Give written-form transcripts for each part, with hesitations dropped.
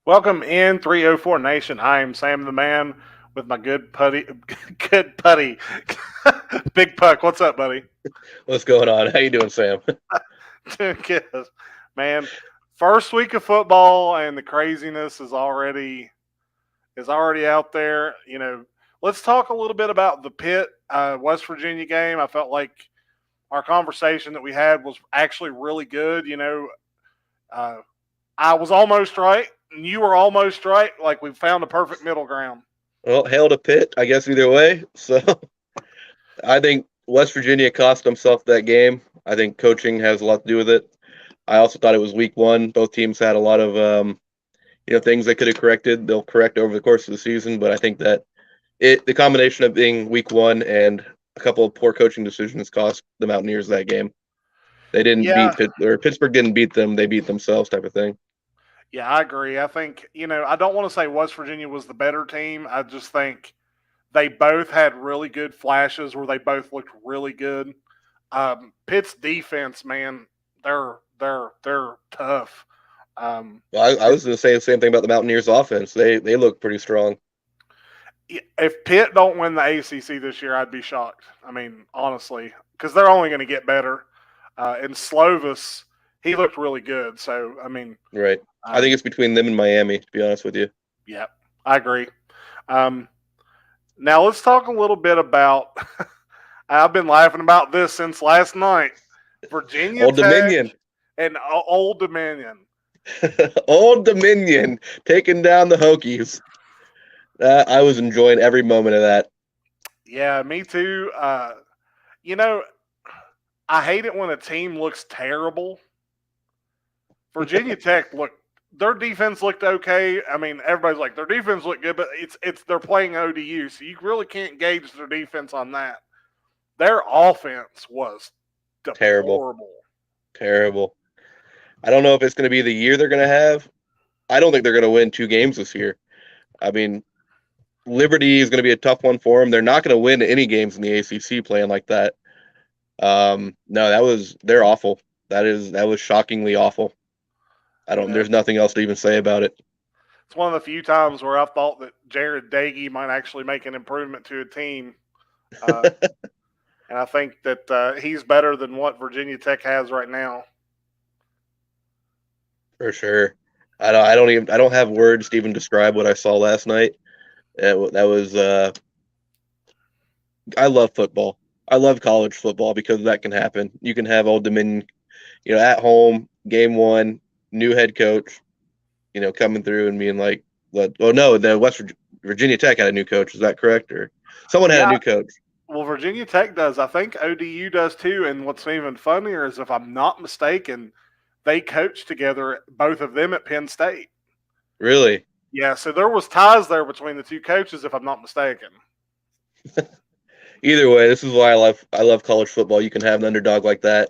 Welcome in 304 Nation. I am Sam the Man with my good putty, good putty, Big Puck. What's up, buddy? What's going on? How you doing, Sam? Doing good, man. First week of football and the craziness is already out there. Let's talk a little bit about the Pitt West Virginia game. I felt like our conversation that we had was actually really good. Uh, I was almost right, and you were almost right. Like we found a perfect middle ground. Well, hail to Pitt, I guess either way. So I think West Virginia cost themselves that game. I think coaching has a lot to do with it. I also thought it was week one. Both teams had a lot of things they could have corrected. They'll correct over the course of the season, but I think that the combination of being week one and a couple of poor coaching decisions cost the Mountaineers that game. They didn't Yeah, beat Pitt, or Pittsburgh didn't beat them. They beat themselves, type of thing. yeah, I agree. I think I don't want to say West Virginia was the better team. I just think they both had really good flashes where they both looked really good. Pitt's defense, man, they're tough. Well, I was going to say the same thing about the Mountaineers' offense. They look pretty strong. If Pitt don't win the ACC this year, I'd be shocked. I mean, honestly, because they're only going to get better. And Slovis, he looked really good. So, I mean, Right. I think it's between them and Miami, to be honest with you. yeah, I agree. Um, now let's talk a little bit about. I've been laughing about this since last night. Virginia Old Tech Dominion. and Old Dominion. Old Dominion taking down the Hokies. I was enjoying every moment of that. Yeah, me too. You know, I hate it when a team looks terrible. Virginia Tech their defense looked okay. I mean, everybody's like their defense looked good, but it's they're playing ODU, so you really can't gauge their defense on that. Their offense was Terrible. deplorable. Terrible. I don't know if it's going to be the year they're going to have. I don't think they're going to win 2 games this year. I mean, Liberty is going to be a tough one for them. They're not going to win any games in the ACC playing like that. No, they're awful. That was shockingly awful. Yeah, There's nothing else to even say about it. it's one of the few times where I've thought that Jared Dagey might actually make an improvement to a team. Uh, and I think that he's better than what Virginia Tech has right now. For sure. I don't have words to even describe what I saw last night. That was I love football. I love college football because that can happen. You can have Old Dominion, at home, game one, new head coach, coming through and being like, oh no, the Virginia Tech had a new coach. Is that correct? Or someone had a Yeah, new coach. well, Virginia Tech does. I think ODU does too. And what's even funnier is, if I'm not mistaken, they coached together, both of them at Penn State. Really? Yeah, so there was ties there between the two coaches, if I'm not mistaken. Either way, this is why I love college football. You can have an underdog like that.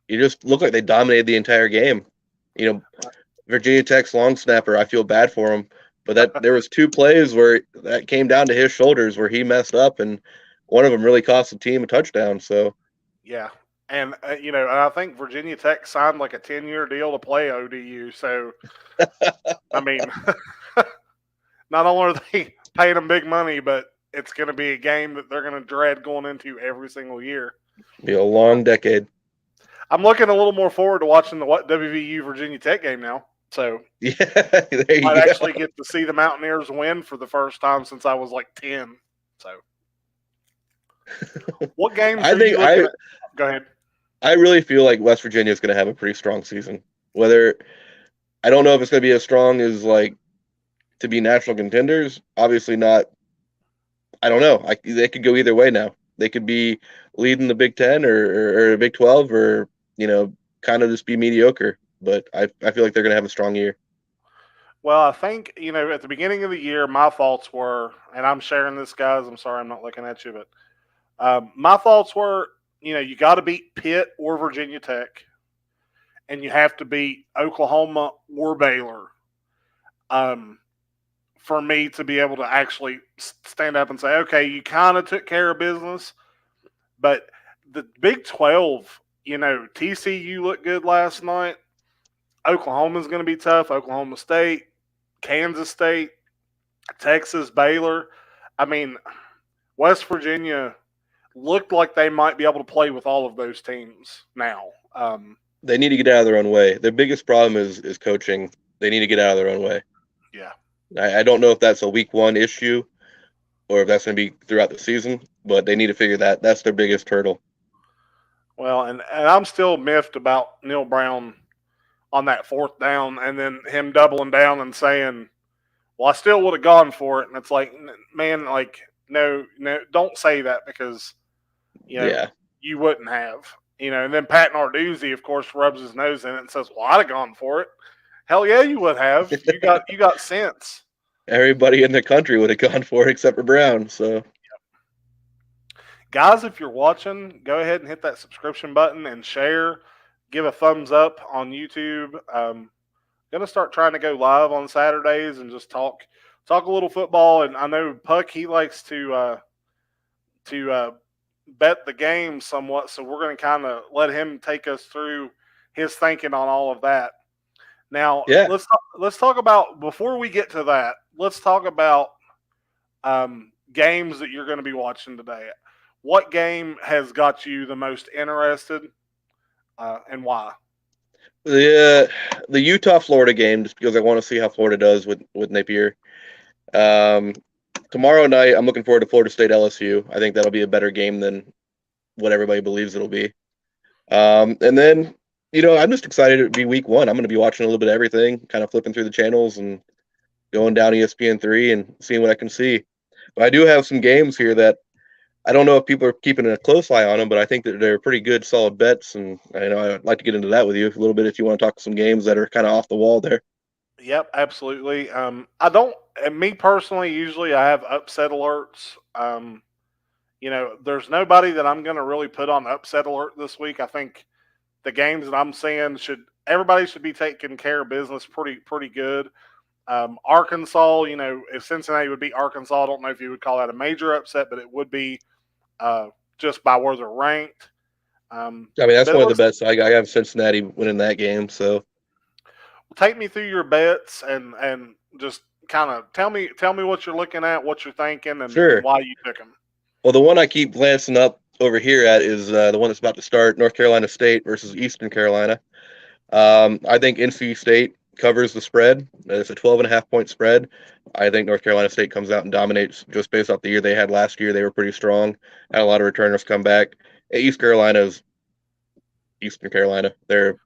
You just look like they dominated the entire game. You know, Virginia Tech's long snapper, I feel bad for him, but that there was 2 plays where that came down to his shoulders where he messed up, and one of them really cost the team a touchdown. So Yeah, and I think Virginia Tech signed like a 10-year deal to play ODU. So I mean, not only are they paying them big money, but it's going to be a game that they're going to dread going into every single year. be a long decade. I'm looking a little more forward to watching the WVU Virginia Tech game now. So Yeah, there might you go. actually get to see the Mountaineers win for the first time since I was like 10. So what games I are you think looking at? Go ahead. I really feel like West Virginia is going to have a pretty strong season. Whether I don't know if it's going to be as strong as like to be national contenders. Obviously not. I don't know. They could go either way now. They could be leading the Big Ten or Big 12, or kind of just be mediocre. But I feel like they're going to have a strong year. Well, I think, at the beginning of the year, my thoughts were, and I'm sharing this, guys. I'm sorry I'm not looking at you, but my thoughts were, you got to beat Pitt or Virginia Tech, and you have to beat Oklahoma or Baylor for me to be able to actually stand up and say, okay, you kind of took care of business. But the Big 12, TCU looked good last night. Oklahoma's going to be tough. Oklahoma State. Kansas State, Texas, Baylor. I mean, West Virginia looked like they might be able to play with all of those teams now. They need to get out of their own way. Their biggest problem is coaching. They need to get out of their own way. Yeah. I don't know if that's a week one issue or if that's going to be throughout the season, but they need to figure that. That's their biggest hurdle. Well, and I'm still miffed about Neil Brown on that fourth down and then him doubling down and saying, well, I still would have gone for it. And it's like, man, like, no, don't say that because, Yeah. you wouldn't have. And then Pat Narduzzi, of course, rubs his nose in it and says, well, I'd have gone for it. Hell yeah, you would have. You got sense. Everybody in the country would have gone for it except for Brown. So, guys, if you're watching, go ahead and hit that subscription button and share. Give a thumbs up on YouTube. Gonna start trying to go live on Saturdays and just talk a little football. And I know Puck, he likes to bet the game somewhat, so we're gonna kind of let him take us through his thinking on all of that. Now, yeah. let's talk about, before we get to that, let's talk about games that you're going to be watching today. What game has got you the most interested, and why? The Utah-Florida game, just because I want to see how Florida does with Napier. Tomorrow night, I'm looking forward to Florida State LSU. I think that'll be a better game than what everybody believes it'll be. And then, I'm just excited to be week one. I'm going to be watching a little bit of everything, kind of flipping through the channels and going down ESPN3 and seeing what I can see. But I do have some games here that I don't know if people are keeping a close eye on them, but I think that they're pretty good, solid bets. And I'd like to get into that with you a little bit if you want to talk some games that are kind of off the wall there. Yep, absolutely. I don't, and me personally, usually I have upset alerts. There's nobody that I'm going to really put on upset alert this week. I think the games that I'm seeing everybody should be taking care of business pretty good. Arkansas, if Cincinnati would beat Arkansas, I don't know if you would call that a major upset, but it would be just by where they're ranked. That's one of the bets. I have Cincinnati winning that game. So take me through your bets and just kind of tell me what you're looking at, what you're thinking, and, sure. And why you pick them. Well, the one I keep glancing up over here at is the one that's about to start, North Carolina State versus Eastern Carolina. I think NC State covers the spread. It's a 12.5-point spread. I think North Carolina State comes out and dominates just based off the year they had last year. They were pretty strong. Had a lot of returners come back. East Carolina's Eastern Carolina. They're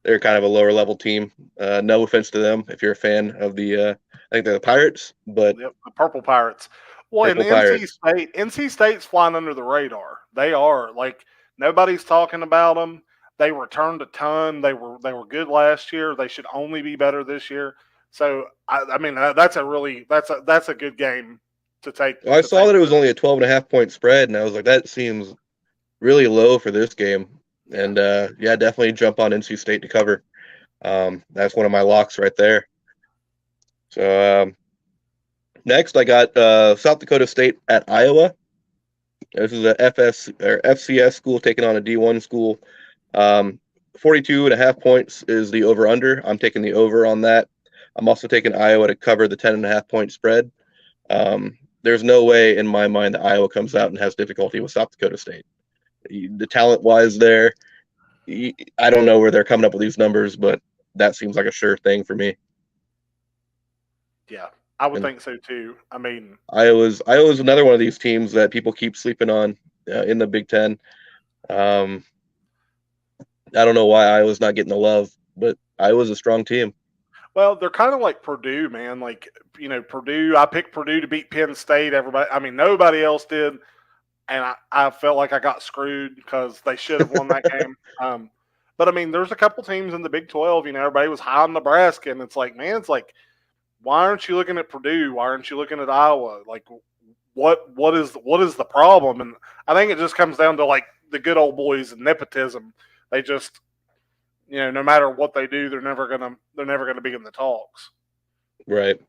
kind of a lower level team. No offense to them if you're a fan of I think they're the Pirates, but the Purple Pirates. Well, in NC State's flying under the radar. They are, like, nobody's talking about them. They returned a ton. They were good last year. They should only be better this year. So that's a good game to take. Well, I saw that it was only a 12.5-point spread, and I was like, that seems really low for this game. And definitely jump on NC State to cover. That's one of my locks right there. So next, I got South Dakota State at Iowa. This is a FCS school taking on a D1 school. 42.5 points is the over-under. I'm taking the over on that. I'm also taking Iowa to cover the 10.5-point spread. There's no way in my mind that Iowa comes out and has difficulty with South Dakota State. The talent-wise there, I don't know where they're coming up with these numbers, but that seems like a sure thing for me. Yeah, I would think so too. I mean, Iowa's another one of these teams that people keep sleeping on in the Big Ten. I don't know why Iowa's not getting the love, but Iowa's a strong team. Well, they're kind of like Purdue, man. Like, Purdue, I picked Purdue to beat Penn State. Nobody else did. And I felt like I got screwed because they should have won that game. But there's a couple teams in the Big 12. Everybody was high on Nebraska, and it's like, man, why aren't you looking at Purdue? Why aren't you looking at Iowa? Like, what is the problem? And I think it just comes down to, like, the good old boys and nepotism. They just, no matter what they do, they're never gonna be in the talks. Right.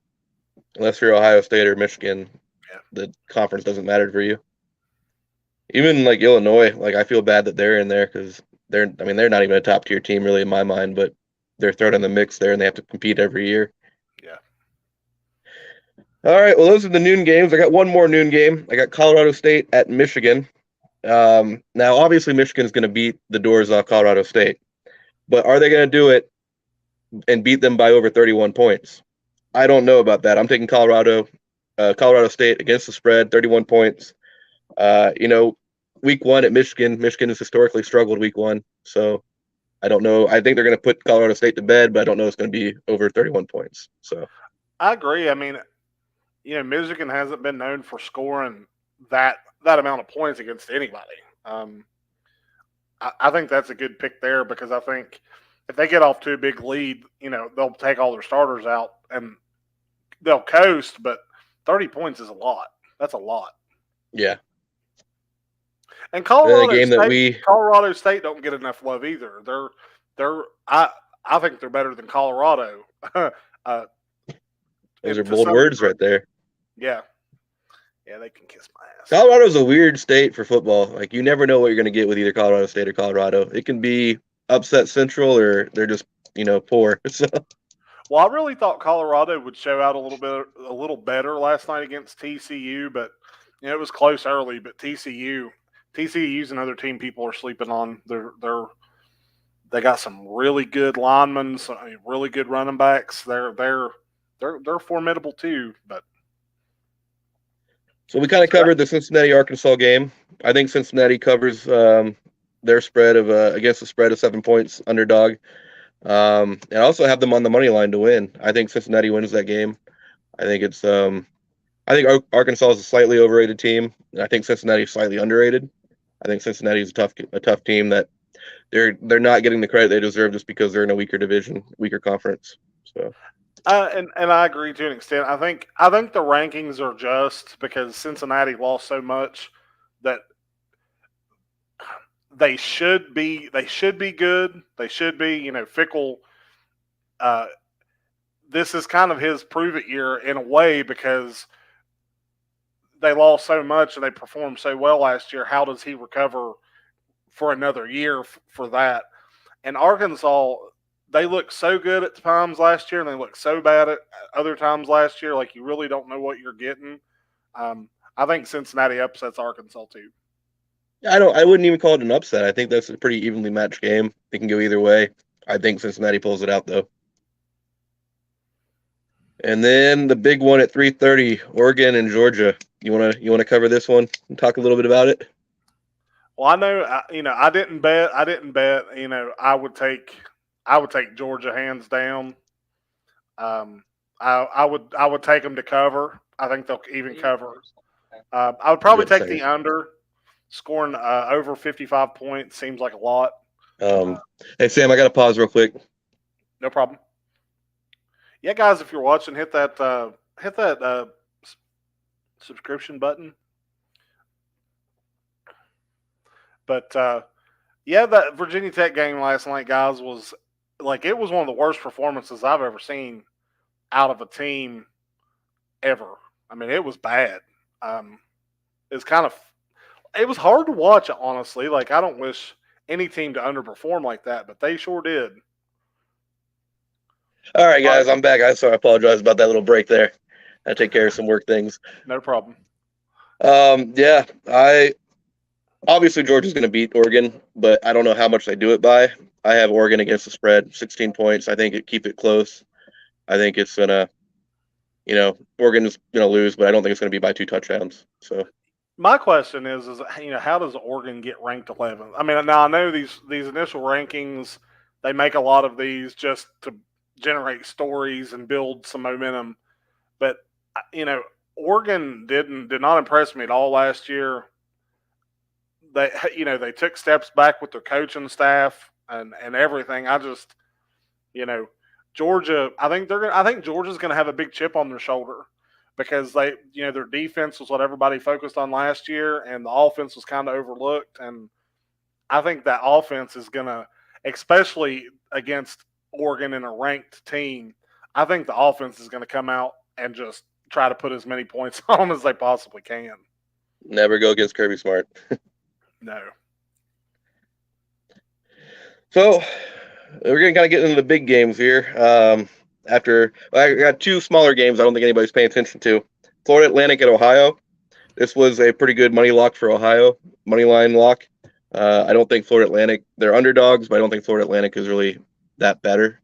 Unless you're Ohio State or Michigan, the conference doesn't matter for you. Even like Illinois, like I feel bad that they're in there because they're not even a top tier team really in my mind, but they're thrown in the mix there and they have to compete every year. Yeah. All right. Well, those are the noon games. I got one more noon game. I got Colorado State at Michigan. Now, obviously, Michigan is going to beat the doors off Colorado State, but are they going to do it and beat them by over 31 points? I don't know about that. I'm taking Colorado State against the spread, 31 points. Week one at Michigan. Michigan has historically struggled week one, so I don't know. I think they're going to put Colorado State to bed, but I don't know it's going to be over 31 points. So I agree. I mean, Michigan hasn't been known for scoring that amount of points against anybody. Um, I think that's a good pick there because I think if they get off to a big lead, they'll take all their starters out and they'll coast. But 30 points is a lot. That's a lot. yeah. And The game that Colorado State don't get enough love either. I think they're better than Colorado. Those are bold words right there. Yeah. Yeah, they can kiss my ass. Colorado's a weird state for football. Like, you never know what you're going to get with either Colorado State or Colorado. It can be upset Central or they're just, poor. So. Well, I really thought Colorado would show out a little better last night against TCU, but it was close early. But TCU's another team people are sleeping on. They got some really good linemen, really good running backs. They're formidable too. But so we kind of covered the Cincinnati Arkansas game. I think Cincinnati covers their spread of against the spread of 7 points underdog. And I also have them on the money line to win. I think Cincinnati wins that game. I think Arkansas is a slightly overrated team, and I think Cincinnati is slightly underrated. I think Cincinnati is a tough team that they're not getting the credit they deserve just because they're in a weaker division, weaker conference. So. And I agree to an extent. I think the rankings are just because Cincinnati lost so much that they should be good. They should be, Fickle. This is kind of his prove it year in a way because they lost so much and they performed so well last year. How does he recover for another year for that? And Arkansas, they looked so good at times last year and they looked so bad at other times last year. Like, you really don't know what you're getting. I think Cincinnati upsets Arkansas too. I wouldn't even call it an upset. I think that's a pretty evenly matched game. It can go either way. I think Cincinnati pulls it out though. And then the big one at 3:30, Oregon and Georgia. You wanna cover this one and talk a little bit about it? Well, I know I didn't bet. I would take Georgia hands down. I would take them to cover. I think they'll even cover. I would probably take the under. Scoring over 55 points seems like a lot. Hey Sam, I got to pause real quick. No problem. Yeah, guys, if you're watching, hit that subscription button. But yeah, that Virginia Tech game last night, guys, was it was one of the worst performances I've ever seen out of a team ever. I mean, it was bad. It was hard to watch, honestly. I don't wish any team to underperform like that, but they sure did. All right, guys, I'm back. I apologize about that little break there. I take care of some work things. No problem. Yeah, obviously Georgia's going to beat Oregon, but I don't know how much they do it by. I have Oregon against the spread, 16 points. I think keep it close. I think it's gonna, Oregon's gonna lose, but I don't think it's gonna be by 2 touchdowns. So. My question is how does Oregon get ranked 11th? I mean, now I know these initial rankings, they make a lot of these just to generate stories and build some momentum, but Oregon did not impress me at all last year. They took steps back with their coaching staff and everything. I just, Georgia. I think Georgia's going to have a big chip on their shoulder because their defense was what everybody focused on last year, and the offense was kind of overlooked. And I think that offense is going to, especially against Oregon in a ranked team, I think the offense is going to come out and just try to put as many points on them as they possibly can. Never go against Kirby Smart. No. So we're going to kind of get into the big games here. I got 2 smaller games I don't think anybody's paying attention to. Florida Atlantic at Ohio. This was a pretty good money lock for Ohio, money line lock. I don't think Florida Atlantic, they're underdogs, but I don't think Florida Atlantic is really that better.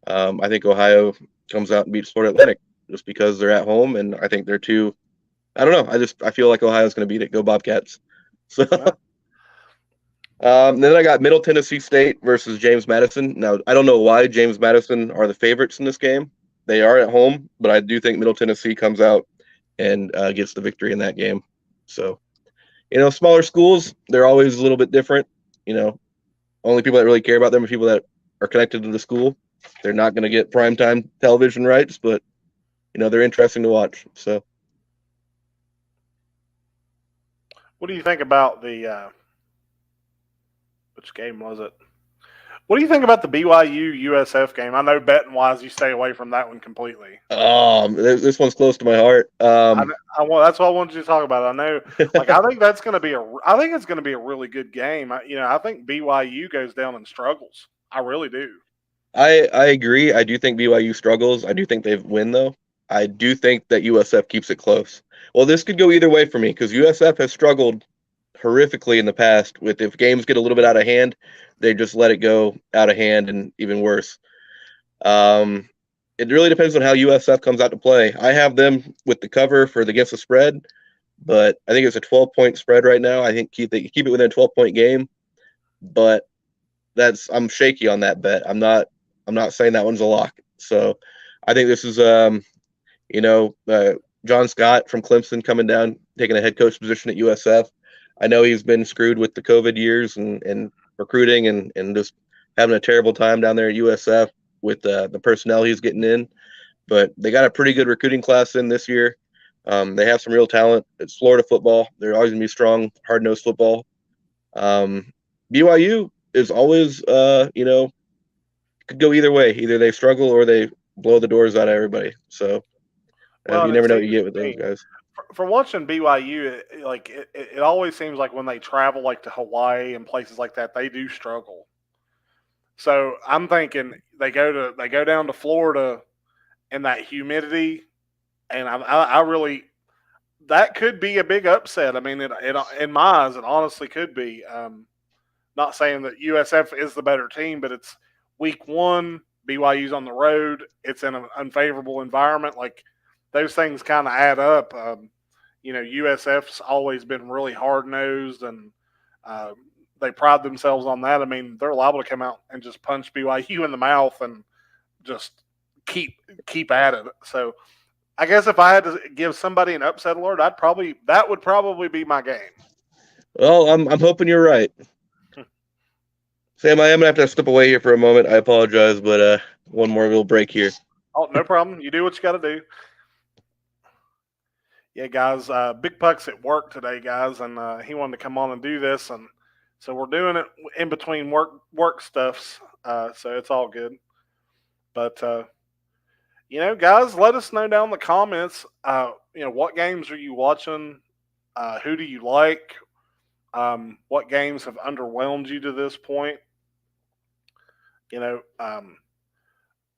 I think Ohio comes out and beats Florida Atlantic just because they're at home, and I think they're too. I don't know. I feel like Ohio's going to beat it. Go Bobcats. So then I got Middle Tennessee State versus James Madison. Now I don't know why James Madison are the favorites in this game. They are at home, but I do think Middle Tennessee comes out and gets the victory in that game. So, smaller schools, they're always a little bit different. Only people that really care about them are people that are connected to the school. They're not going to get primetime television rights, but they're interesting to watch. So, what do you think about the which game was it? What do you think about the BYU USF game? I know betting wise, you stay away from that one completely. This one's close to my heart. That's what I wanted you to talk about. I know, I think that's going to be I think it's going to be a really good game. I think BYU goes down and struggles. I really do. I agree. I do think BYU struggles. I do think they win though. I do think that USF keeps it close. Well, this could go either way for me because USF has struggled horrifically in the past with if games get a little bit out of hand, they just let it go out of hand and even worse. It really depends on how USF comes out to play. I have them with the cover for the against the spread, but I think it's a 12-point spread right now. I think they keep it within a 12-point game, but I'm shaky on that bet. I'm not saying that one's a lock. So I think this is John Scott from Clemson coming down, taking a head coach position at USF. I know he's been screwed with the COVID years and recruiting and just having a terrible time down there at USF with the personnel he's getting in. But they got a pretty good recruiting class in this year. They have some real talent. It's Florida football. They're always going to be strong, hard-nosed football. BYU is always, could go either way. Either they struggle or they blow the doors out of everybody. So you never know what you get with those guys. For watching BYU, it always seems like when they travel to Hawaii and places like that, they do struggle. So I'm thinking they go down to Florida and that humidity, and I really that could be a big upset. I mean, it in my eyes, it honestly could be. Not saying that USF is the better team, but it's week one. BYU's on the road. It's in an unfavorable environment. Those things kind of add up. USF's always been really hard nosed, and they pride themselves on that. I mean, they're liable to come out and just punch BYU in the mouth and just keep at it. So, I guess if I had to give somebody an upset alert, that would probably be my game. Well, I'm hoping you're right. Sam, I am going to have to step away here for a moment. I apologize, but one more little break here. Oh, no problem. You do what you got to do. Yeah, guys, Big Puck's at work today, guys, and he wanted to come on and do this, and so we're doing it in between work stuffs, so it's all good. But guys, let us know down in the comments. What games are you watching? Who do you like? What games have underwhelmed you to this point?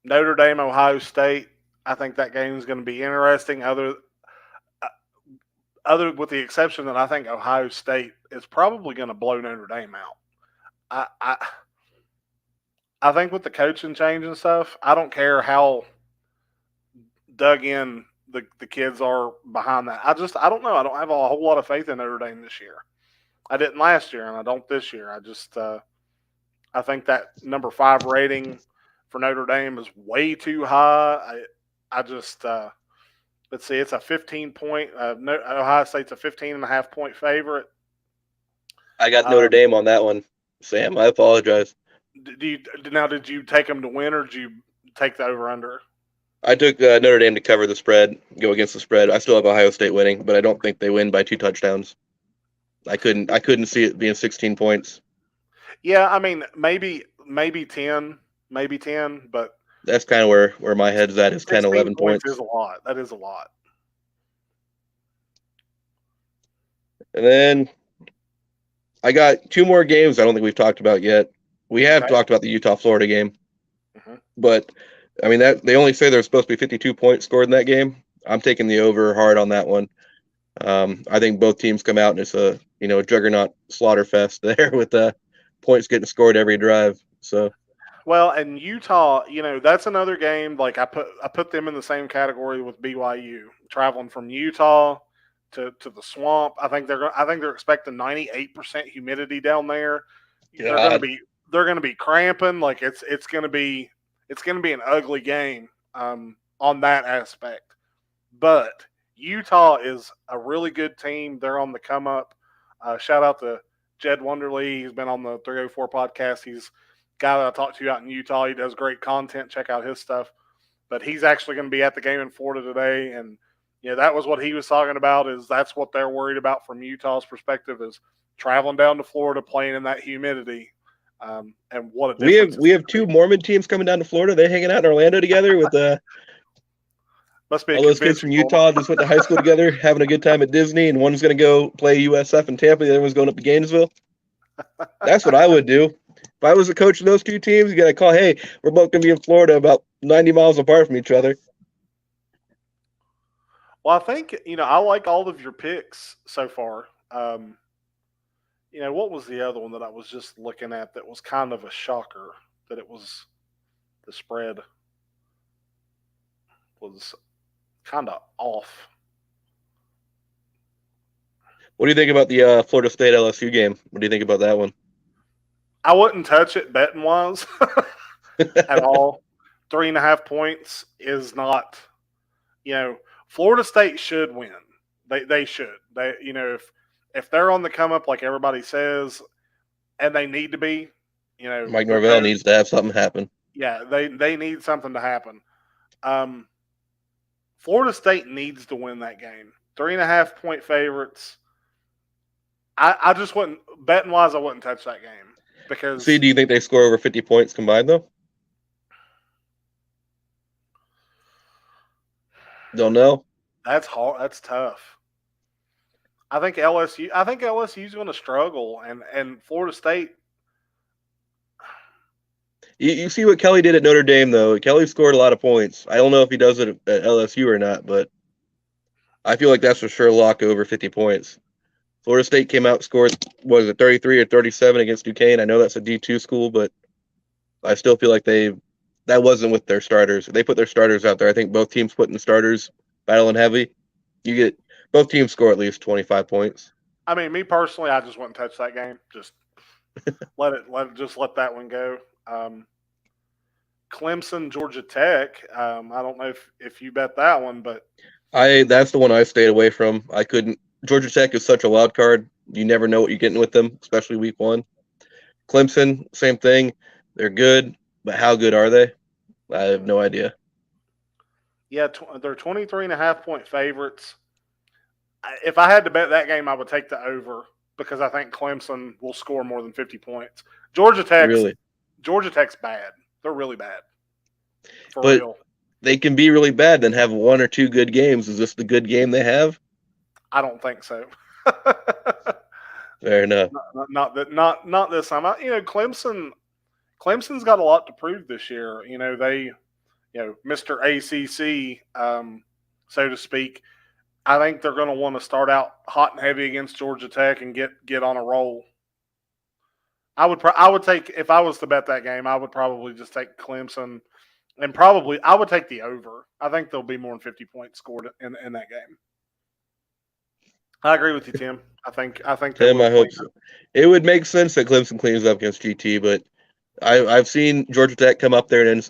Notre Dame, Ohio State. I think that game is going to be interesting. Other with the exception that I think Ohio State is probably going to blow Notre Dame out. I think with the coaching change and stuff, I don't care how dug in the kids are behind that. I don't know. I don't have a whole lot of faith in Notre Dame this year. I didn't last year, and I don't this year. I think that number 5 rating for Notre Dame is way too high. Let's see, it's a 15-point. Ohio State's a 15.5-point favorite. I got Notre Dame on that one, Sam. I apologize. Did you take them to win, or did you take the over/under? I took Notre Dame to cover the spread, go against the spread. I still have Ohio State winning, but I don't think they win by 2 touchdowns. I couldn't see it being 16 points. Yeah, I mean, maybe 10, but that's kind of where my head's at, is 10, 11 points. Is a lot. That is a lot. And then I got 2 more games I don't think we've talked about yet. We have talked about the Utah-Florida game, but I mean, that they only say there's supposed to be 52 points scored in that game. I'm taking the over hard on that one. I think both teams come out and it's a juggernaut slaughter fest there with points getting scored every drive. So Well, and Utah, that's another game. Like I put them in the same category with BYU, traveling from Utah to the swamp. I think they're expecting 98% humidity down there. They're gonna God, be they're gonna be cramping. Like it's gonna be an ugly game on that aspect. But Utah is a really good team. They're on the come up. Shout out to Jed Wonderly. He's been on the 304 podcast. He's a guy that I talked to out in Utah. He does great content. Check out his stuff. But he's actually going to be at the game in Florida today. And, that was what he was talking about is that's what they're worried about from Utah's perspective is traveling down to Florida, playing in that humidity. And what a we have difference we it's have going to two be. Mormon teams coming down to Florida. They're hanging out in Orlando together with Must be a all those kids from convention going Utah. Just went to high school together, having a good time at Disney, and one's going to go play USF in Tampa. The other one's going up to Gainesville. That's what I would do. If I was a coach of those two teams, you got to call, hey, we're both going to be in Florida about 90 miles apart from each other. Well, I think, I like all of your picks so far. What was the other one that I was just looking at that was kind of a shocker that it was the spread was kind of off. What do you think about the Florida State LSU game? What do you think about that one? I wouldn't touch it betting wise at all. 3.5 points is not, Florida State should win. They should. If they're on the come up like everybody says, and they need to be, Mike Norvell needs to have something happen. Yeah, they need something to happen. Florida State needs to win that game. 3.5 point favorites. I just wouldn't betting wise. I wouldn't touch that game because. See, do you think they score over 50 points combined though? Don't know. That's hard. That's tough. I think LSU. I think LSU's going to struggle, and Florida State. You see what Kelly did at Notre Dame though. Kelly scored a lot of points. I don't know if he does it at LSU or not, but I feel like that's for sure lock over 50 points. Florida State came out, scored, what is it, 33 or 37 against Duquesne. I know that's a D2 school, but I still feel like that wasn't with their starters. They put their starters out there. I think both teams put in the starters, battling heavy. You get both teams score at least 25 points. I mean, me personally, I just wouldn't touch that game. Just let that one go. Clemson, Georgia Tech. I don't know if you bet that one, but that's the one I stayed away from. I couldn't. Georgia Tech is such a wild card. You never know what you're getting with them, especially week one. Clemson, same thing. They're good, but how good are they? I have no idea. Yeah, they're 23.5 point favorites. If I had to bet that game, I would take the over because I think Clemson will score more than 50 points. Georgia Tech's bad. They're really bad. For but real. They can be really bad, then have one or two good games. Is this the good game they have? I don't think so. Fair enough. Not this time. Clemson's got a lot to prove this year. Mr. ACC, so to speak. I think they're going to want to start out hot and heavy against Georgia Tech and get on a roll. I would take, if I was to bet that game, I would probably just take Clemson, and probably I would take the over. I think there'll be more than 50 points scored in that game. I agree with you, Tim. I think Tim, I hope so. It would make sense that Clemson cleans up against GT, but I've seen Georgia Tech come up there and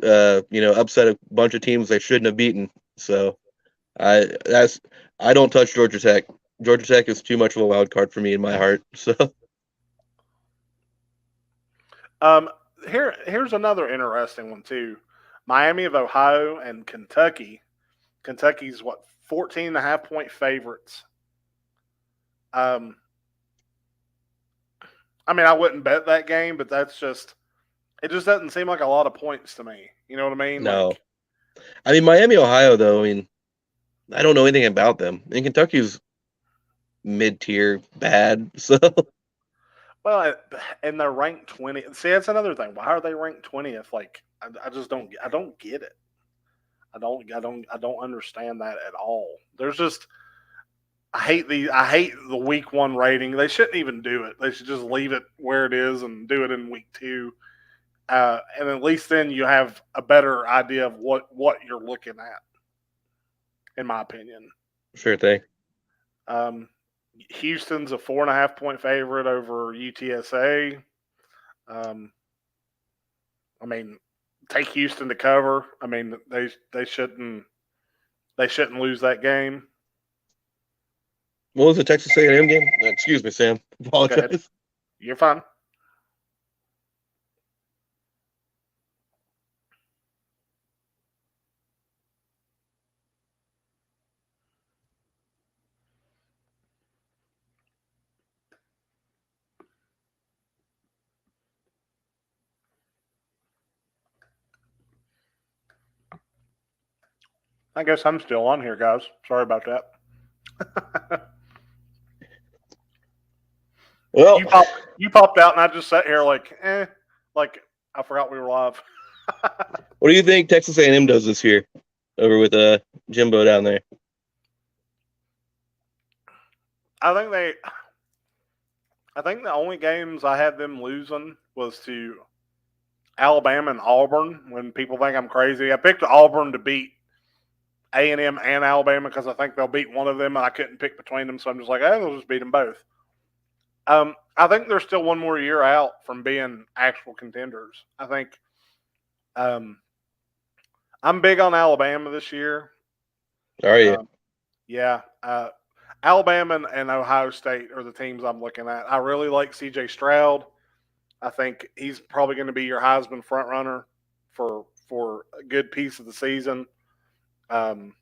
upset a bunch of teams they shouldn't have beaten. So I don't touch Georgia Tech. Georgia Tech is too much of a wild card for me in my heart. So here's another interesting one too. Miami of Ohio and Kentucky. Kentucky's 14.5 point favorites. I mean, I wouldn't bet that game, but it just doesn't seem like a lot of points to me. You know what I mean? No. I mean, Miami, Ohio, though, I mean, I don't know anything about them. And Kentucky's mid-tier bad, so. Well, and they're ranked 20th. See, that's another thing. Why are they ranked 20th? Like, I just don't get it. I don't understand that at all. There's just I hate the week one rating. They shouldn't even do it. They should just leave it where it is and do it in week two. And at least then you have a better idea of what you're looking at, in my opinion. Sure thing. Houston's a 4.5 point favorite over UTSA. I mean, take Houston to cover. I mean, they shouldn't lose that game. What was the Texas A&M game? Excuse me, Sam. Apologize. You're fine. I guess I'm still on here, guys. Sorry about that. Well, you popped out, and I just sat here like I forgot we were live. What do you think Texas A&M does this year over with Jimbo down there? I think the only games I had them losing was to Alabama and Auburn. When people think I'm crazy, I picked Auburn to beat A&M and Alabama because I think they'll beat one of them, and I couldn't pick between them, so I'm just like, they'll just beat them both. I think they're still one more year out from being actual contenders. I think I'm big on Alabama this year. Are you? Yeah. Alabama and Ohio State are the teams I'm looking at. I really like C.J. Stroud. I think he's probably going to be your Heisman front runner for a good piece of the season. Alabama,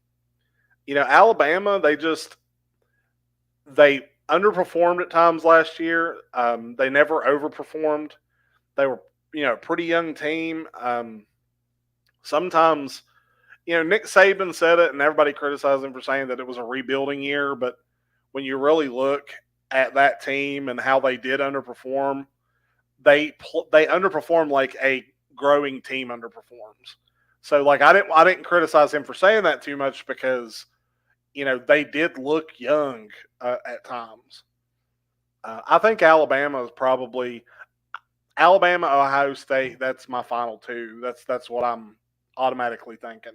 they underperformed at times last year. They never overperformed. They were, a pretty young team. Sometimes, Nick Saban said it, and everybody criticized him for saying that it was a rebuilding year. But when you really look at that team and how they did underperform, they underperformed like a growing team underperforms. So, like, I didn't criticize him for saying that too much because, they did look young at times. I think Alabama is probably Alabama, Ohio State. That's my final two. That's what I'm automatically thinking.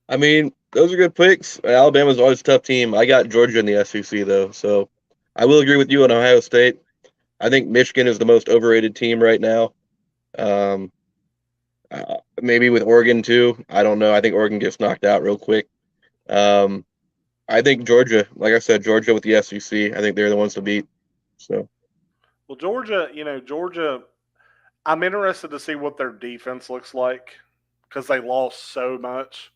I mean, those are good picks. Alabama's always a tough team. I got Georgia in the SEC, though, so I will agree with you on Ohio State. I think Michigan is the most overrated team right now. Maybe with Oregon, too. I don't know. I think Oregon gets knocked out real quick. I think Georgia, like I said, Georgia with the SEC, I think they're the ones to beat. So, well, Georgia, I'm interested to see what their defense looks like because they lost so much.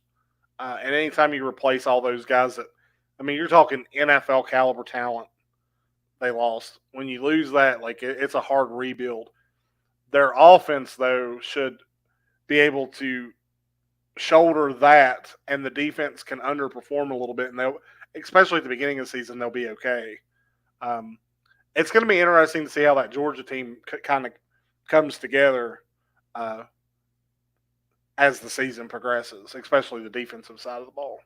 And anytime you replace all those guys you're talking NFL caliber talent, they lost. When you lose that, it's a hard rebuild. Their offense, though, should be able to shoulder that, and the defense can underperform a little bit, and especially at the beginning of the season, they'll be okay. It's going to be interesting to see how that Georgia team kind of comes together as the season progresses, especially the defensive side of the ball.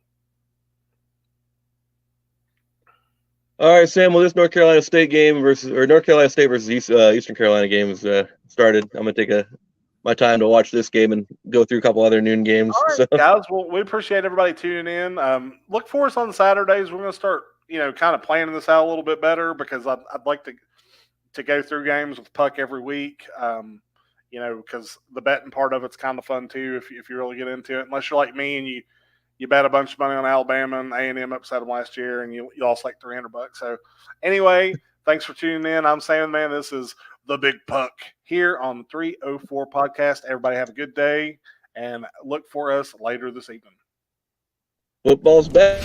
All right, Sam. Well, this North Carolina State versus Eastern Carolina game is started. I'm gonna take my time to watch this game and go through a couple other noon games. All right, guys. Well, we appreciate everybody tuning in. Look for us on Saturdays. We're going to start, kind of planning this out a little bit better because I'd like to go through games with Puck every week. Because the betting part of it's kind of fun too if you really get into it. Unless you're like me and you bet a bunch of money on Alabama and A&M upset them last year and you lost like $300. So anyway, thanks for tuning in. I'm Sam, man. This is The Big Puck here on 304 Podcast. Everybody have a good day and look for us later this evening. Football's back.